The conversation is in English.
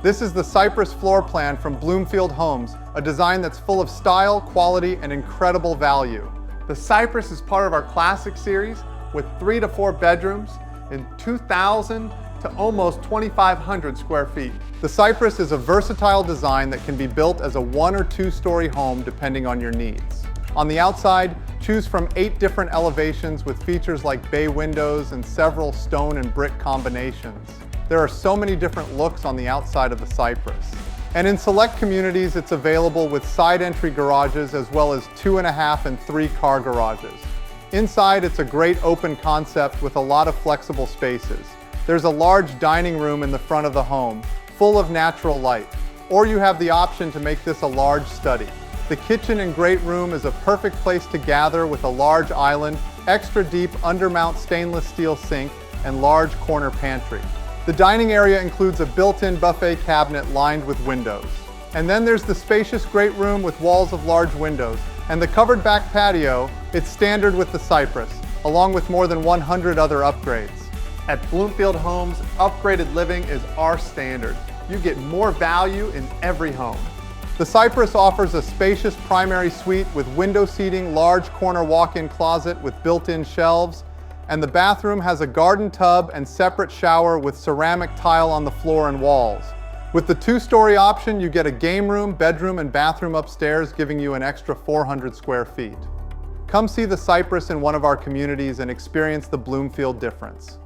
This is the Cypress floor plan from Bloomfield Homes, a design that's full of style, quality, and incredible value. The Cypress is part of our Classic series with 3 to 4 bedrooms in 2,000 to almost 2,500 square feet. The Cypress is a versatile design that can be built as a 1 or 2 story home depending on your needs. On the outside, choose from 8 different elevations with features like bay windows and several stone and brick combinations. There are so many different looks on the outside of the Cypress. And in select communities, it's available with side entry garages as well as 2.5 and 3 car garages. Inside, it's a great open concept with a lot of flexible spaces. There's a large dining room in the front of the home, full of natural light. Or you have the option to make this a large study. The kitchen and great room is a perfect place to gather with a large island, extra deep undermount stainless steel sink, and large corner pantry. The dining area includes a built-in buffet cabinet lined with windows. And then there's the spacious great room with walls of large windows. And the covered back patio, it's standard with the Cypress, along with more than 100 other upgrades. At Bloomfield Homes, upgraded living is our standard. You get more value in every home. The Cypress offers a spacious primary suite with window seating, large corner walk-in closet with built-in shelves, and the bathroom has a garden tub and separate shower with ceramic tile on the floor and walls. With the 2-story option, you get a game room, bedroom, and bathroom upstairs, giving you an extra 400 square feet. Come see the Cypress in one of our communities and experience the Bloomfield difference.